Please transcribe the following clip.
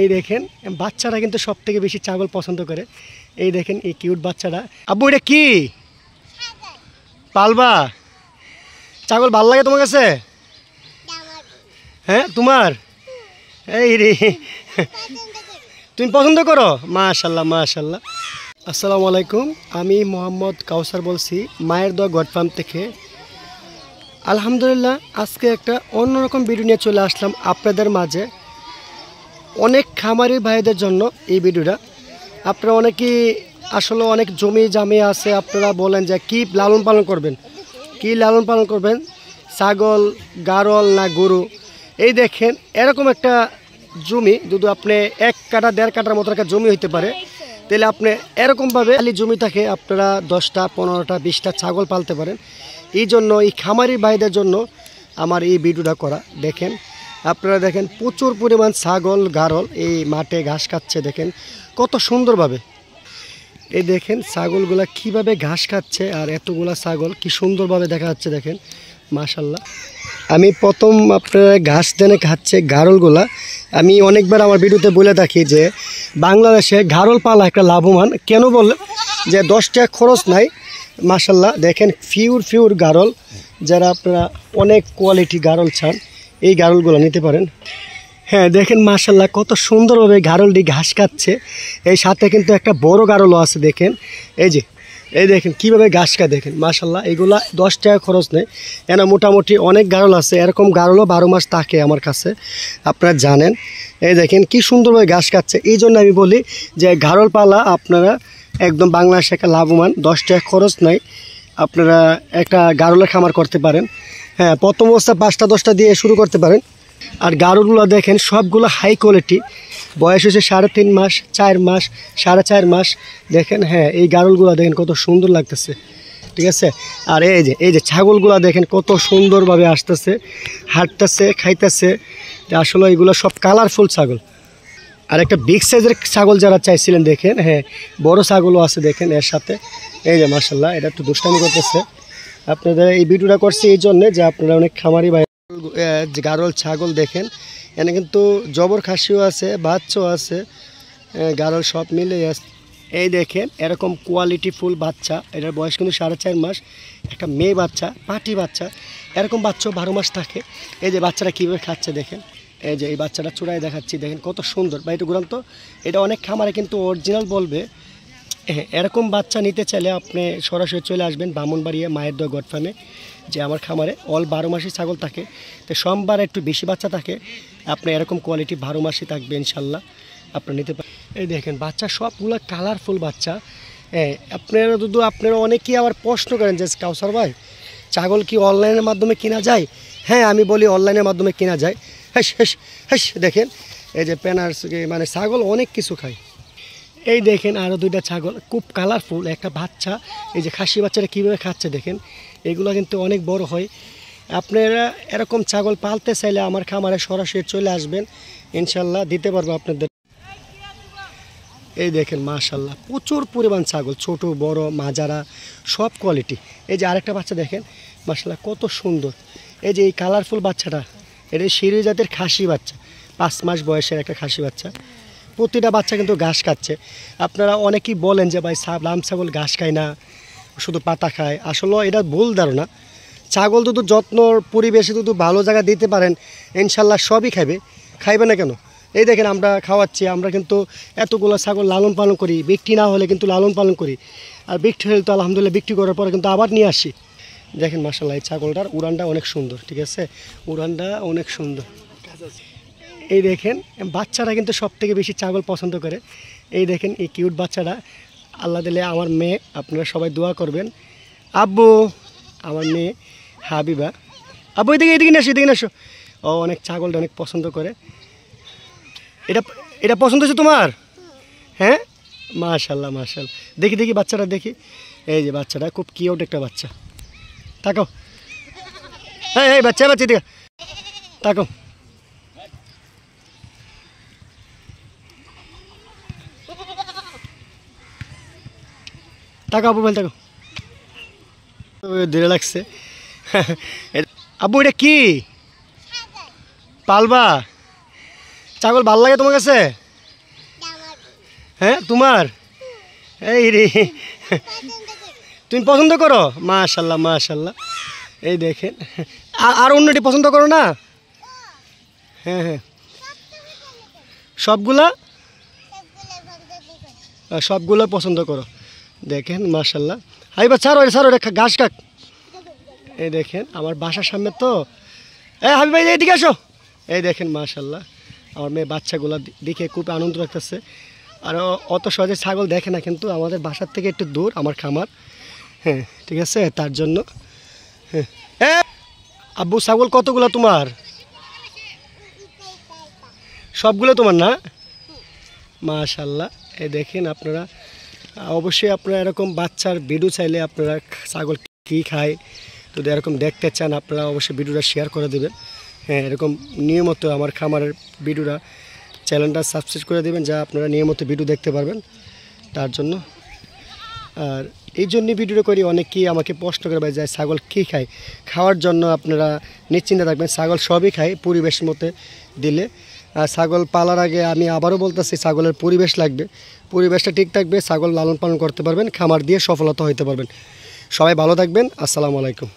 এই দেখেন বাচ্চারা কিন্তু সব থেকে বেশি ছাগল পছন্দ করে। এই দেখেন এই কিউট বাচ্চাটা। আব্বু এটা কি পালবা? ছাগল ভাল লাগে তোমার কাছে? হ্যাঁ তোমার? এই রে তুমি পছন্দ করো? মাশাল্লাহ মাশাল্লাহ। আসসালামু আলাইকুম, আমি মোহাম্মদ কাউসার বলছি মায়ের দোয়া গড ফার্ম থেকে। আলহামদুলিল্লাহ আজকে একটা অন্যরকম ভিডিও নিয়ে চলে আসলাম আপনাদের মাঝে। অনেক খামারি ভাইদের জন্য এই ভিডিওটা। আপনারা অনেকেই আসলে অনেক জমি জামি আছে, আপনারা বলেন যে কী লালন পালন করবেন, ছাগল, গারল না গরু। এই দেখেন এরকম একটা জমি যদি আপনি 1 কাঠা 1.5 কাঠার মতো একটা জমি হইতে পারে, তাহলে আপনি এরকমভাবে খালি জমি থাকে আপনারা 10টা 15টা 20টা ছাগল পালতে পারেন। এই জন্য এই খামারি ভাইদের জন্য আমার এই ভিডিওটা করা। দেখেন আপনারা দেখেন প্রচুর পরিমাণ ছাগল গারল এই মাঠে ঘাস খাচ্ছে, দেখেন কত সুন্দরভাবে। এই দেখেন ছাগলগুলা কিভাবে ঘাস খাচ্ছে, আর এতগুলা ছাগল কি সুন্দরভাবে দেখা যাচ্ছে দেখেন মাশাল্লাহ। আমি প্রথম আপনারা ঘাস দেনে খাচ্ছে গারলগুলা। আমি অনেকবার আমার ভিডিওতে বলে থাকি যে বাংলাদেশে গারল পালা একটা লাভবান। কেন বললে যে 10 টাকা খরচ নাই। মাশাল্লাহ দেখেন ফিউর গারল, যারা আপনারা অনেক কোয়ালিটি গারল চান এই গারলগুলো নিতে পারেন। হ্যাঁ দেখেন মাশাল্লাহ কত সুন্দরভাবে গারলটি ঘাস খাচ্ছে। এই সাথে কিন্তু একটা বড় গারলও আছে দেখেন। এই দেখেন কীভাবে ঘাস খায় দেখেন মাশাল্লাহ। এইগুলা 10 টাকা খরচ নেই, এনা মোটামুটি অনেক গারল আছে। এরকম গারলও 12 মাস থাকে আমার কাছে, আপনারা জানেন। এই দেখেন কি সুন্দরভাবে ঘাস খাচ্ছে। এই জন্য আমি বলি যে গারল পালা আপনারা একদম বাংলাদেশে একটা লাভবান, 10 টাকা খরচ নাই, আপনারা একটা গারলের খামার করতে পারেন। হ্যাঁ প্রথম অবস্থা 5টা 10টা দিয়ে শুরু করতে পারেন। আর গারলগুলো দেখেন সবগুলো হাই কোয়ালিটি, বয়স হচ্ছে 3.5 মাস 4 মাস 4.5 মাস দেখেন। হ্যাঁ এই গারলগুলো দেখেন কত সুন্দর লাগতেছে, ঠিক আছে। আর এই যে ছাগলগুলো দেখেন কত সুন্দরভাবে আসতেছে, হাঁটতেছে, খাইতেছে। আসলে এগুলো সব কালারফুল ছাগল। আর একটা বিগ সাইজের ছাগল যারা চাইছিলেন দেখেন, হ্যাঁ বড় ছাগলও আছে দেখেন এর সাথে। এই যে মাশাল্লাহ এটা একটু দুষ্টামি করতেছে। আপনাদের এই ভিডিওটা করছি এই জন্যে যে আপনারা অনেক খামারি ভাই গারল ছাগল দেখেন, এখানে কিন্তু জবর খাসিও আছে, বাচ্চাও আছে, গারল সব মিলে আছে। এই দেখেন এরকম কোয়ালিটি ফুল বাচ্চা, এটার বয়স কিন্তু 4.5 মাস, একটা মেয়ে বাচ্চা, পাটি বাচ্চা। এরকম বাচ্চাও 12 মাস থাকে। এই যে বাচ্চারা কীভাবে খাচ্ছে দেখেন। এই যে এই বাচ্চাটা চূড়ায় দেখাচ্ছি দেখেন কত সুন্দর। বা একটু ঘুরান্ত, এটা অনেক খামারে কিন্তু অরিজিনাল বলবে। হ্যাঁ এরকম বাচ্চা নিতে চাইলে আপনি সরাসরি চলে আসবেন ব্রাহ্মণবাড়িয়া মায়ের দোয়া গড ফার্মে। যে আমার খামারে 12 মাসই ছাগল থাকে, তো সোমবার একটু বেশি বাচ্চা থাকে। আপনি এরকম কোয়ালিটি 12 মাসই থাকবে ইনশাল্লাহ, আপনারা নিতে পারেন। এই দেখেন বাচ্চা সবগুলো কালারফুল বাচ্চা। আপনারা অনেকেই আবার প্রশ্ন করেন যে কাউসার ভাই ছাগল কি অনলাইনের মাধ্যমে কেনা যায়? হ্যাঁ আমি বলি অনলাইনের মাধ্যমে কেনা যায়। হ্যাঁ দেখেন এই যে পেনার্স মানে ছাগল অনেক কিছু খায়। এই দেখেন আরও 2টা ছাগল খুব কালারফুল, একটা বাচ্চা। এই যে খাসি বাচ্চারা কীভাবে খাচ্ছে দেখেন, এগুলো কিন্তু অনেক বড় হয়। আপনারা এরকম ছাগল পালতে চাইলে আমার খামারে সরাসরি চলে আসবেন, ইনশাল্লাহ দিতে পারবো আপনাদের। এই দেখেন মাশাল্লাহ প্রচুর পরিমাণ ছাগল, ছোট বড় মাঝারা সব কোয়ালিটি। এই যে আরেকটা বাচ্চা দেখেন মাশাল্লাহ কত সুন্দর। এই যে এই কালারফুল বাচ্চাটা, এটা সিরি জাতের খাসি বাচ্চা, 5 মাস বয়সের একটা খাসি বাচ্চা। প্রতিটা বাচ্চা কিন্তু ঘাস খাচ্ছে। আপনারা অনেকেই বলেন যে ভাই লাম ছাগল ঘাস খায় না, শুধু পাতা খায়। আসলে এটা ভুল ধারণা। ছাগল যদি যত্নর পরিবেশে যদি ভালো জায়গা দিতে পারেন ইনশাল্লাহ সবই খাইবে না কেন। এই দেখেন আমরা খাওয়াচ্ছি, আমরা কিন্তু এতগুলো ছাগল লালন পালন করি, বিক্রি না হলে কিন্তু লালন পালন করি। আর বিক্রি হলে তো আলহামদুলিল্লাহ বিক্রি করার পরে কিন্তু আবার নিয়ে আসি। দেখেন মাশাল্লাহ এই ছাগলটার উড়ানটা অনেক সুন্দর, ঠিক আছে, উড়ানটা অনেক সুন্দর। এই দেখেন বাচ্চারা কিন্তু সব থেকে বেশি ছাগল পছন্দ করে। এই দেখেন এই কিউট বাচ্চাটা, আল্লাহ দিলে আমার মেয়ে, আপনারা সবাই দোয়া করবেন। আব্বু আমার মেয়ে হাবিবা, আব্বু এদিকে নিয়ে আসো। ও অনেক ছাগলটা অনেক পছন্দ করে। এটা পছন্দ হচ্ছে তোমার? হ্যাঁ মাশাল্লাহ মাশাল্লাহ। দেখি বাচ্চাটা দেখি। এই যে বাচ্চাটা খুব কিউট একটা বাচ্চা। তাকাও, এই বাচ্চা দিকে তাকাও। তাকাও আব্বু, তাকাও, ধীরে লাগছে। আব্বু এটা কি পালবা? ছাগল ভাল লাগে তোমার কাছে? হ্যাঁ তোমার, এই রে তুমি পছন্দ করো, মাশাল্লাহ মাশাল্লাহ। এই দেখেন, আর অন্যটি পছন্দ করো না? হ্যাঁ হ্যাঁ, সবগুলা সবগুলো পছন্দ করো। দেখেন মাশাল্লাহ। হাইবা ছাড়ো ছাড়ো, রেখা ঘাস কাক। এই দেখেন আমার বাসার সামনে তো। হাবিব ভাই এইদিকে আসো। এই দেখেন মাশাল্লাহ আমার মেয়ে বাচ্চাগুলো দেখে খুব আনন্দ লাগতেছে। আর অত সহজে ছাগল দেখে না, কিন্তু আমাদের বাসার থেকে একটু দূর আমার খামার। হ্যাঁ ঠিক আছে, তার জন্য। হ্যাঁ আব্বু, ছাগল কতগুলো তোমার? সবগুলো তোমার না? মাশাল্লাহ। এই দেখেন আপনারা অবশ্যই আপনারা এরকম বাচ্চার ভিডিও চাইলে আপনারা ছাগল কী খায় যদি এরকম দেখতে চান, আপনারা অবশ্যই ভিডিওটা শেয়ার করে দেবেন। হ্যাঁ এরকম নিয়মিত আমার খামারের ভিডিওটা চ্যানেলটা সাবস্ক্রাইব করে দেবেন, যা আপনারা নিয়মিত ভিডিও দেখতে পারবেন তার জন্য। আর এই জন্যই ভিডিওটা করি, অনেকেই আমাকে প্রশ্ন করে ভাই যায় ছাগল কী খায়। খাওয়ার জন্য আপনারা নিশ্চিন্তে থাকবেন, ছাগল সবই খায় পরিবেশ মতো দিলে। আর ছাগল পালার আগে আমি আবারও বলতেছি, ছাগলের পরিবেশ লাগবে, পরিবেশটা ঠিক থাকবে, ছাগল লালন পালন করতে পারবেন, খামার দিয়ে সফলতা হতে পারবেন। সবাই ভালো থাকবেন, আসসালামু আলাইকুম।